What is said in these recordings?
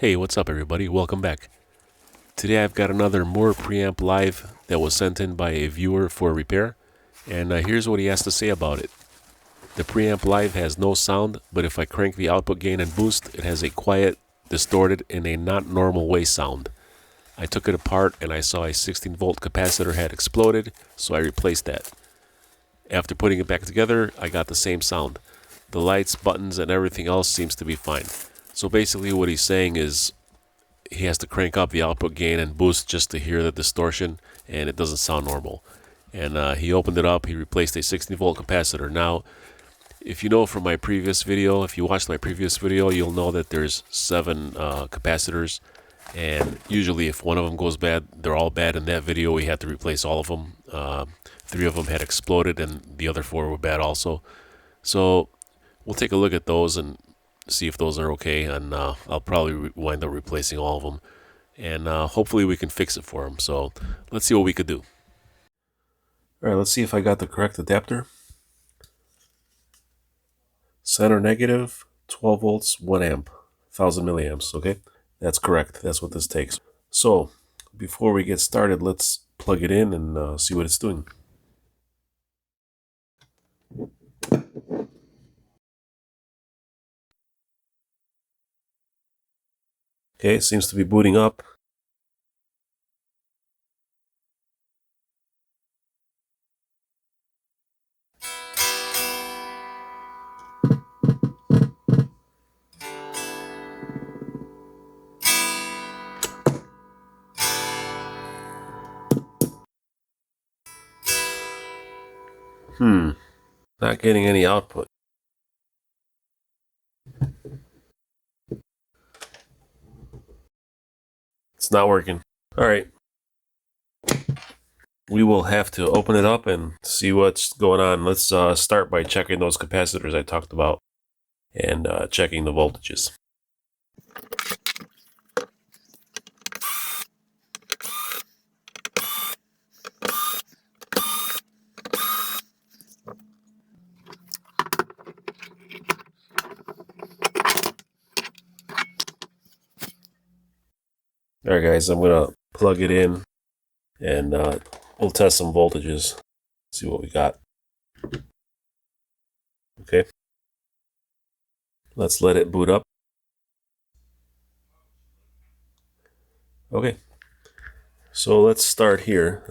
Hey, what's up everybody? Welcome back. Today I've got another Mooer Preamp live that was sent in by a viewer for repair, and here's what he has to say about it. The preamp live has no sound, but if I crank the output gain and boost, it has a quiet, distorted, and a not normal way sound. I took it apart and I saw a 16 volt capacitor had exploded, so I replaced that. After putting it back together, I got the same sound. The lights, buttons, and everything else seems to be fine. So basically what he's saying is he has to crank up the output gain and boost just to hear the distortion, and it doesn't sound normal. And he opened it up, he replaced a 16 volt capacitor. Now, if you know from my previous video, if you watched my previous video, you'll know that there's 7 capacitors, and usually if one of them goes bad, they're all bad. In that video we had to replace all of them. 3 of them had exploded and the other 4 were bad also. So we'll take a look at those and see if those are okay, and I'll probably wind up replacing all of them, and hopefully we can fix it for them. So let's see what we could do. Alright, let's see if I got the correct adapter. Center negative, 12 volts, 1 amp, 1000 milliamps, okay? That's correct, that's what this takes. So before we get started, let's plug it in and see what it's doing. Okay, it seems to be booting up. Not getting any output. It's not working. Alright. We will have to open it up and see what's going on. Let's start by checking those capacitors I talked about and checking the voltages. Alright guys, I'm going to plug it in and we'll test some voltages, see what we got. Okay, let's let it boot up. Okay, so let's start here.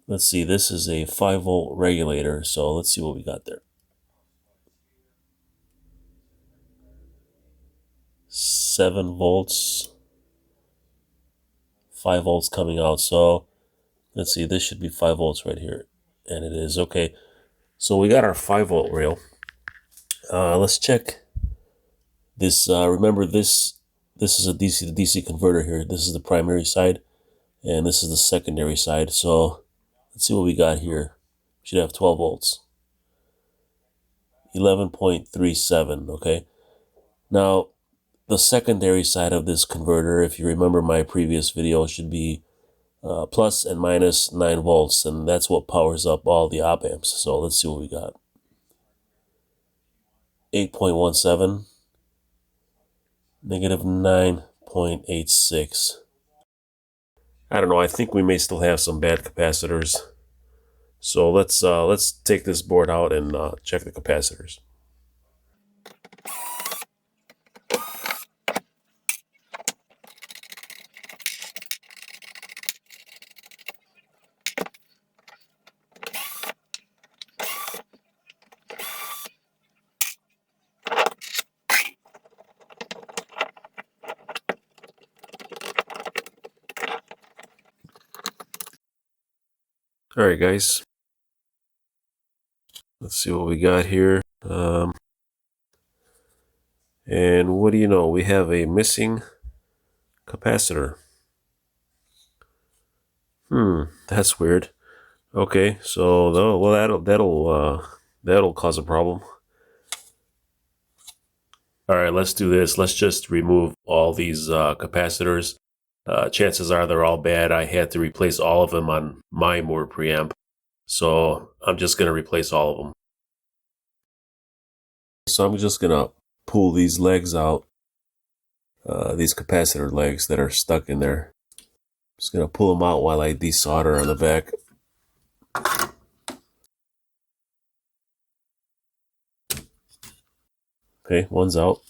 Let's see, this is a 5 volt regulator, so let's see what we got there. 7 volts, 5 volts coming out, so let's see, this should be 5 volts right here, and it is. Okay, so we got our 5 volt rail. Let's check this. Remember, this is a DC to DC converter here. This is the primary side, and this is the secondary side. So let's see what we got here. We should have 12 volts. 11.37, okay? Now, the secondary side of this converter, if you remember my previous video, should be plus and minus 9 volts, and that's what powers up all the op amps. So let's see what we got. 8.17, negative 9.86. I don't know, I think we may still have some bad capacitors. So let's take this board out and check the capacitors. Alright guys, let's see what we got here. And what do you know, we have a missing capacitor. That's weird. Okay, so well that'll cause a problem. Alright, let's do this. Let's just remove all these capacitors. Chances are they're all bad. I had to replace all of them on my Mooer Preamp, so I'm just going to replace all of them. So I'm just going to pull these legs out these capacitor legs that are stuck in there. Just gonna pull them out while I desolder on the back. Okay, one's out.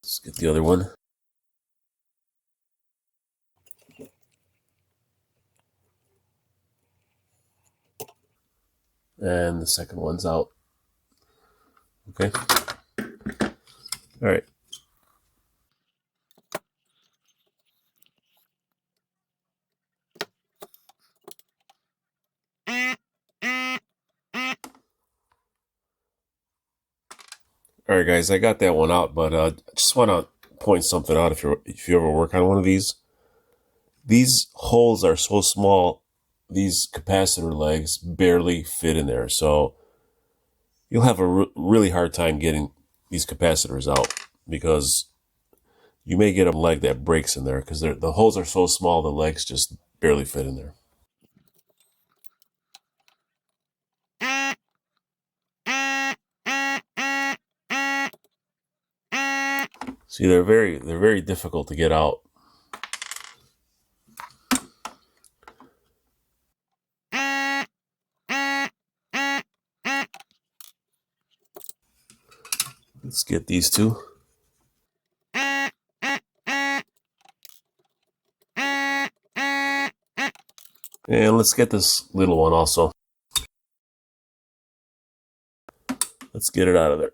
Let's get the other one. And the second one's out. Okay. All right. All right, guys, I got that one out, but I just want to point something out. If you ever work on one of these holes are so small, these capacitor legs barely fit in there. So you'll have a really hard time getting these capacitors out because you may get a leg that breaks in there because the holes are so small, the legs just barely fit in there. See, they're very difficult to get out. Let's get these two. And let's get this little one also. Let's get it out of there.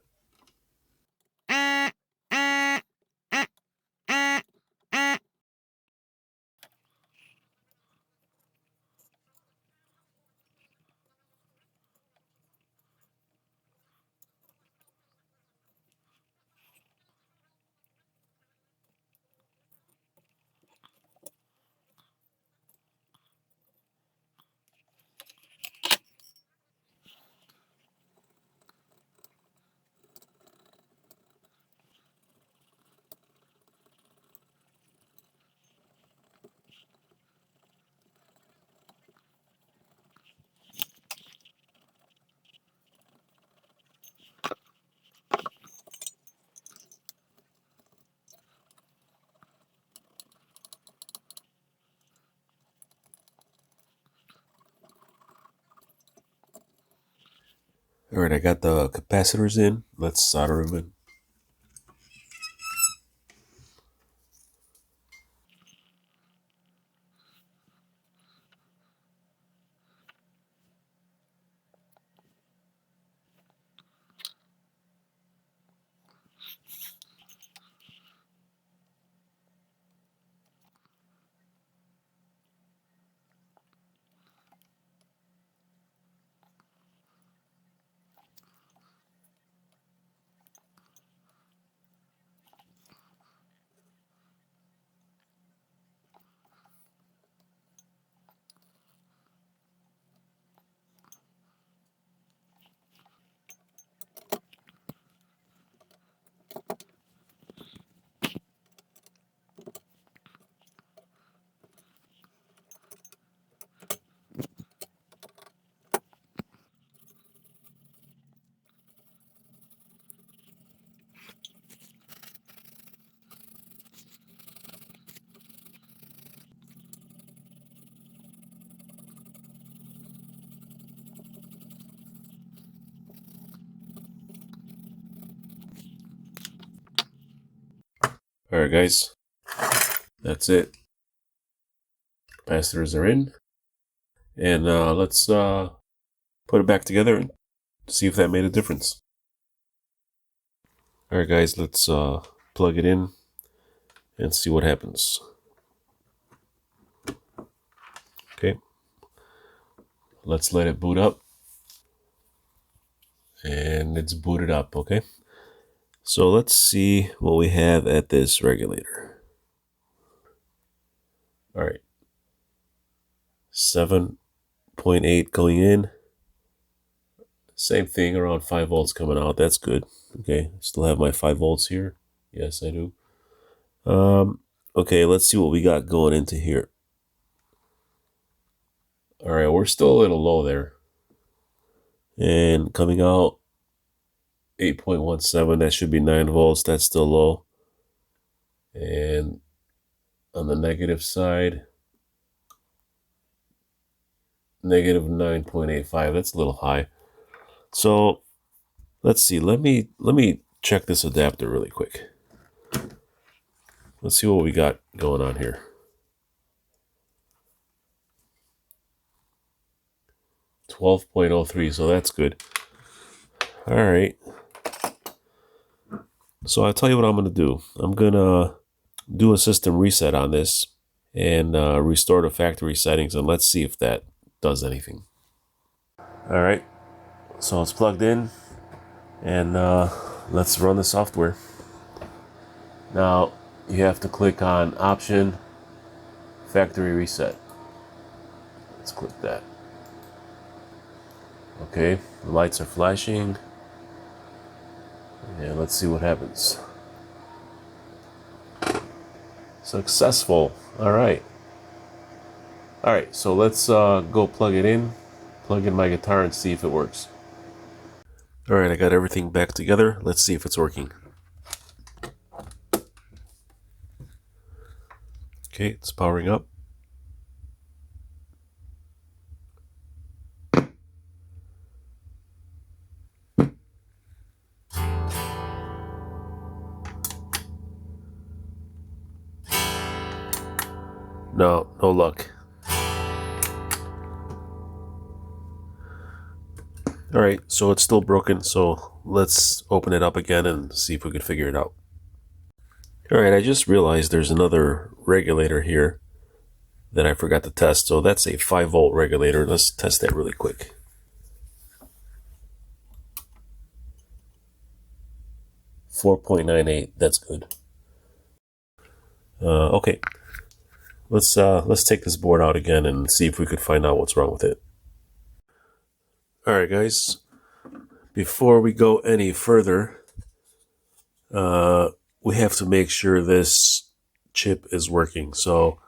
All right, I got the capacitors in. Let's solder them in. All right, guys, that's it. Capacitors are in, and let's put it back together and see if that made a difference. All right, guys, let's plug it in and see what happens. Okay, let's let it boot up, and it's booted up. Okay, so let's see what we have at this regulator. All right, 7.8 going in. Same thing, around 5 volts coming out. That's good. Okay, still have my 5 volts here. Yes, I do. Okay, let's see what we got going into here. All right, we're still a little low there. And coming out 8.17, that should be 9 volts. That's still low. And on the negative side, negative 9.85. That's a little high. So let's see. Let me check this adapter really quick. Let's see what we got going on here. 12.03, so that's good. All right. So I'll tell you what I'm going to do. I'm going to do a system reset on this and restore the factory settings, and let's see if that does anything. All right. So it's plugged in, and let's run the software. Now you have to click on Option, Factory Reset. Let's click that. Okay, the lights are flashing. And let's see what happens. Successful. All right. All right, so let's go plug it in, plug in my guitar and see if it works. All right, I got everything back together. Let's see if it's working. Okay, it's powering up. No luck. All right, so it's still broken, so let's open it up again and see if we could figure it out. All right, I just realized there's another regulator here that I forgot to test. So that's a 5-volt regulator. Let's test that really quick. .98. That's good. Okay, let's take this board out again and see if we could find out what's wrong with it. All right, guys. Before we go any further, we have to make sure this chip is working. So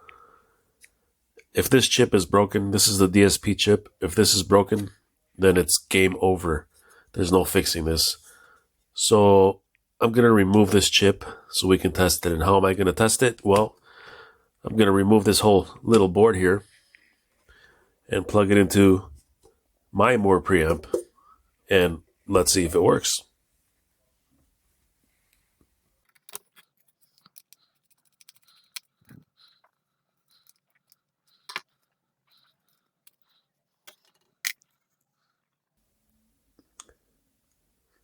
if this chip is broken, this is the DSP chip. If this is broken, then it's game over. There's no fixing this. So I'm going to remove this chip so we can test it. And how am I going to test it? Well, I'm going to remove this whole little board here and plug it into my Mooer Preamp, and let's see if it works.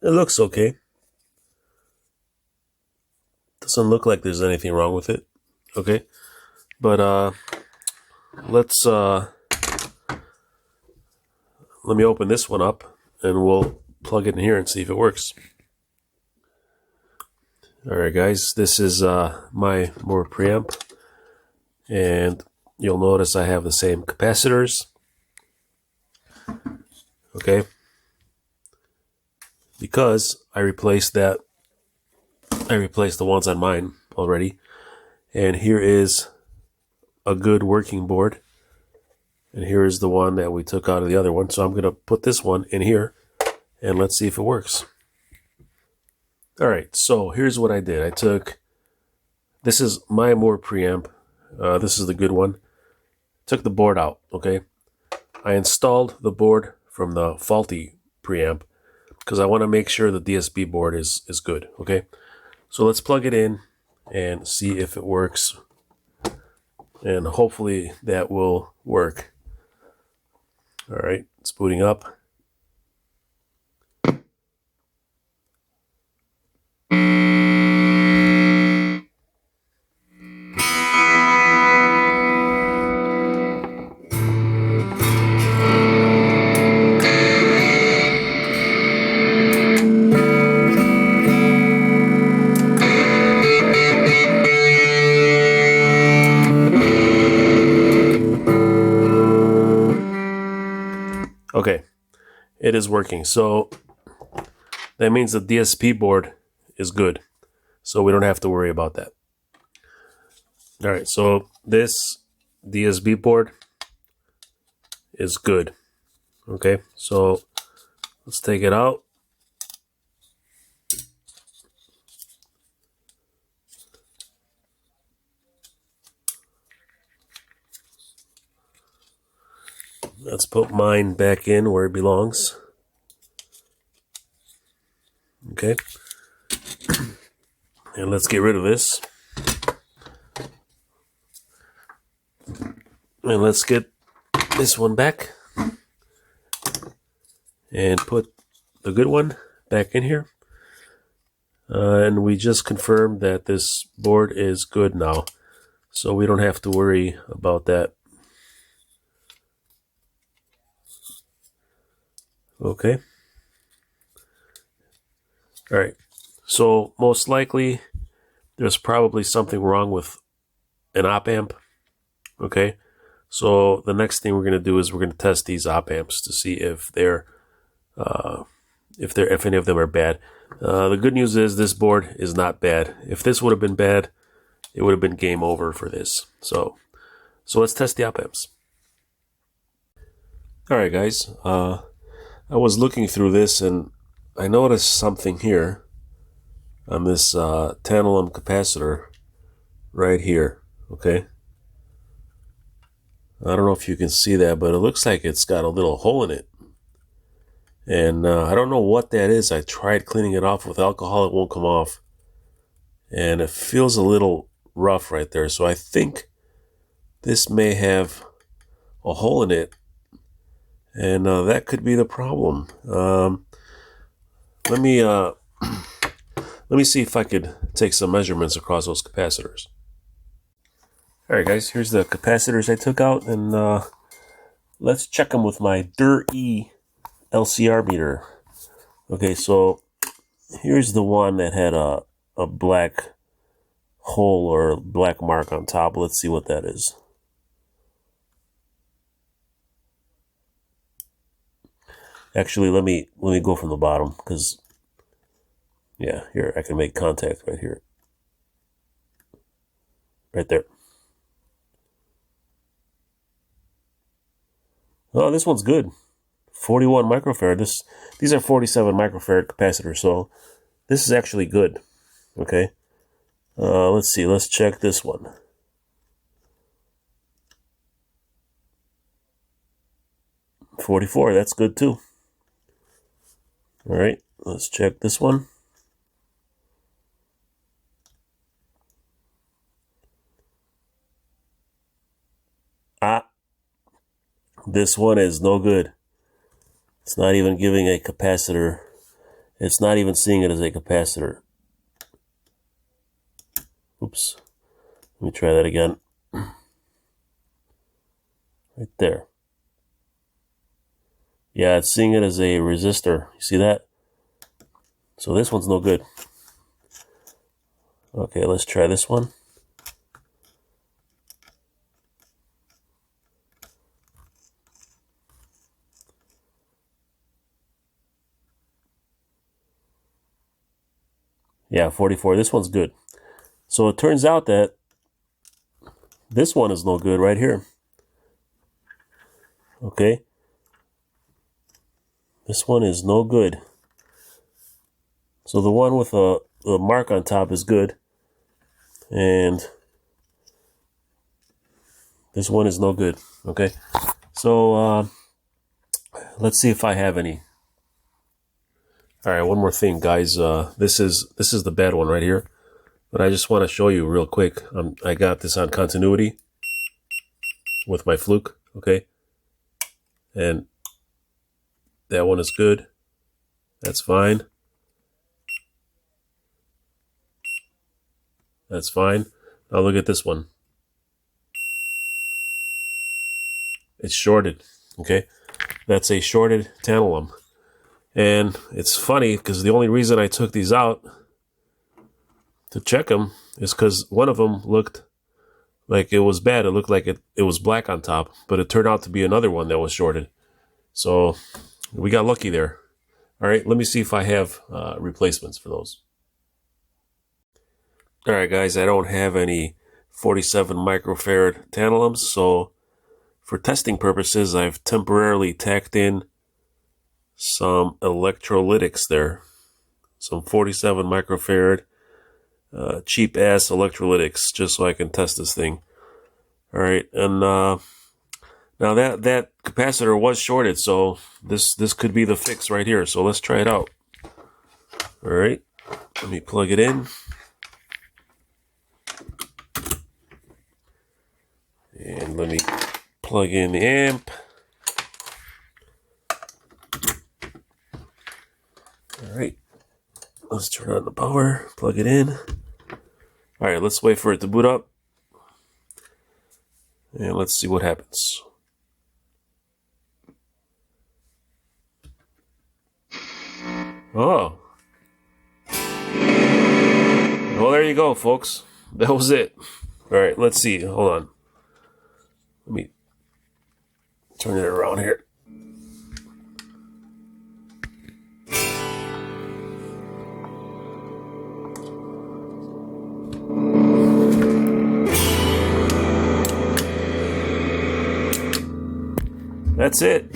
It looks okay. Doesn't look like there's anything wrong with it. Okay, but let's let me open this one up and we'll plug it in here and see if it works. All right, guys, this is my Mooer Preamp, and you'll notice I have the same capacitors. Okay, because I replaced the ones on mine already, and here is a good working board, and here is the one that we took out of the other one. So I'm going to put this one in here and let's see if it works. All right, so here's what I did. This is my Mooer Preamp. This is the good one. Took the board out, okay? I installed the board from the faulty preamp because I want to make sure the DSP board is good, okay? So let's plug it in and see if it works. And hopefully that will work. All right, it's booting up. Okay, it is working. So that means the DSP board is good. So we don't have to worry about that. All right, so this DSP board is good. Okay, so let's take it out. Let's put mine back in where it belongs. Okay. And let's get rid of this. And let's get this one back. And put the good one back in here. And we just confirmed that this board is good now. So we don't have to worry about that. Okay. All right. So most likely there's probably something wrong with an op amp. Okay. So the next thing we're going to do is we're going to test these op amps to see if if any of them are bad. The good news is this board is not bad. If this would have been bad, it would have been game over for this. So let's test the op amps. All right, guys. I was looking through this and I noticed something here on this tantalum capacitor right here. Okay. I don't know if you can see that, but it looks like it's got a little hole in it. And I don't know what that is. I tried cleaning it off with alcohol. It won't come off. And it feels a little rough right there. So I think this may have a hole in it. And that could be the problem. Let me see if I could take some measurements across those capacitors. All right, guys, here's the capacitors I took out, and let's check them with my DIR-E LCR meter. Okay, so here's the one that had a black hole or black mark on top. Let's see what that is. Actually, let me go from the bottom, because yeah, here I can make contact right here, right there. Oh, this one's good. 41 microfarad. These are 47 microfarad capacitors, so this is actually good. Okay. Let's see. Let's check this one. .44. That's good too. All right. Let's check this one. This one is no good. It's not even giving a capacitor. It's not even seeing it as a capacitor. Oops. Let me try that again. Right there. Yeah, it's seeing it as a resistor. You see that? So this one's no good. Okay, let's try this one. Yeah, 44. This one's good. So it turns out that this one is no good right here. Okay. This one is no good. So the one with a mark on top is good. And this one is no good. Okay. So let's see if I have any. All right, one more thing, guys. This is the bad one right here, but I just want to show you real quick. I got this on continuity with my fluke, okay, and that one is good. That's fine. That's fine. Now look at this one. It's shorted, okay. That's a shorted tantalum. And it's funny because the only reason I took these out to check them is because one of them looked like it was bad. It looked like it was black on top, but it turned out to be another one that was shorted. So we got lucky there. All right, let me see if I have replacements for those. All right, guys, I don't have any 47 microfarad tantalums, so for testing purposes, I've temporarily tacked in some electrolytics there, some 47 microfarad cheap ass electrolytics, just so I can test this thing. All right, and Now that capacitor was shorted, so this could be the fix right here. So let's try it out. All right, let me plug it in. And let me plug in the amp. All right, let's turn on the power, plug it in. All right, let's wait for it to boot up. And let's see what happens. Oh. Well, there you go, folks. That was it. All right, let's see. Hold on. Let me turn it around here. That's it.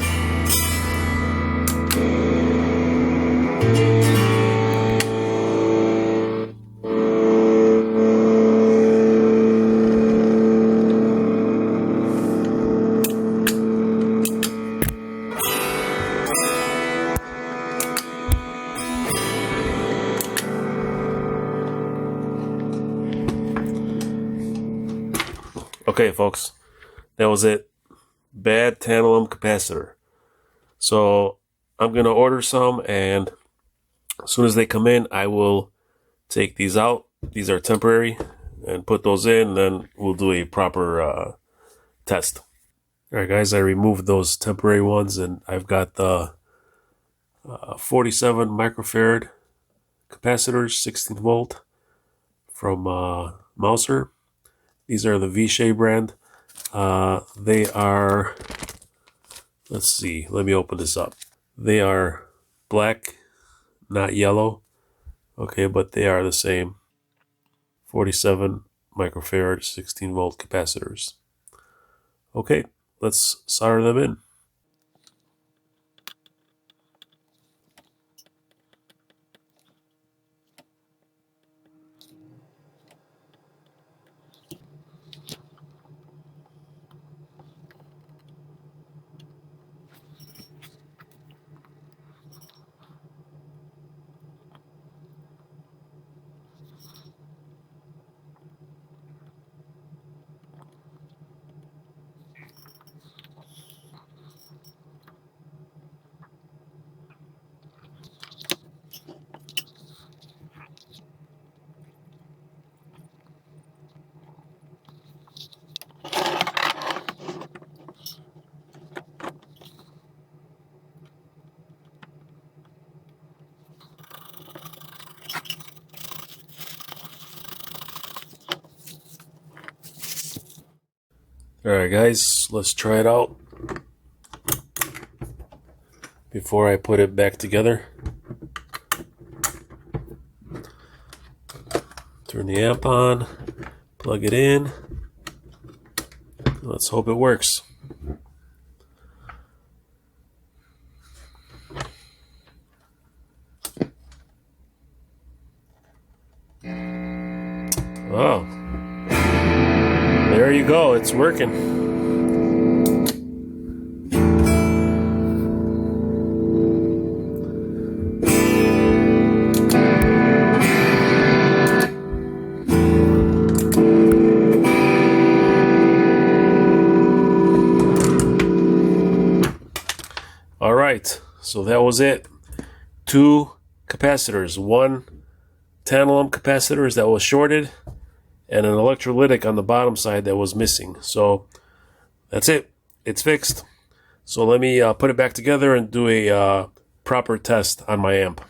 Okay, folks, that was it. Bad tantalum capacitor. So I'm going to order some, and as soon as they come in, I will take these out. These are temporary, and put those in, then we'll do a proper test. All right, guys, I removed those temporary ones, and I've got the 47 microfarad capacitors, 16 volt, from Mooer. These are the V-Shape brand. They are, let's see, let me open this up. They are black, not yellow. Okay, but they are the same. 47 microfarad, 16 volt capacitors. Okay, let's solder them in. Alright guys, let's try it out before I put it back together. Turn the amp on, plug it in. Let's hope it works. Oh, there you go, it's working. All right, so that was it. 2 capacitors, 1 tantalum capacitor that was shorted, and an electrolytic on the bottom side that was missing. So that's it. It's fixed. So let me put it back together and do a proper test on my amp.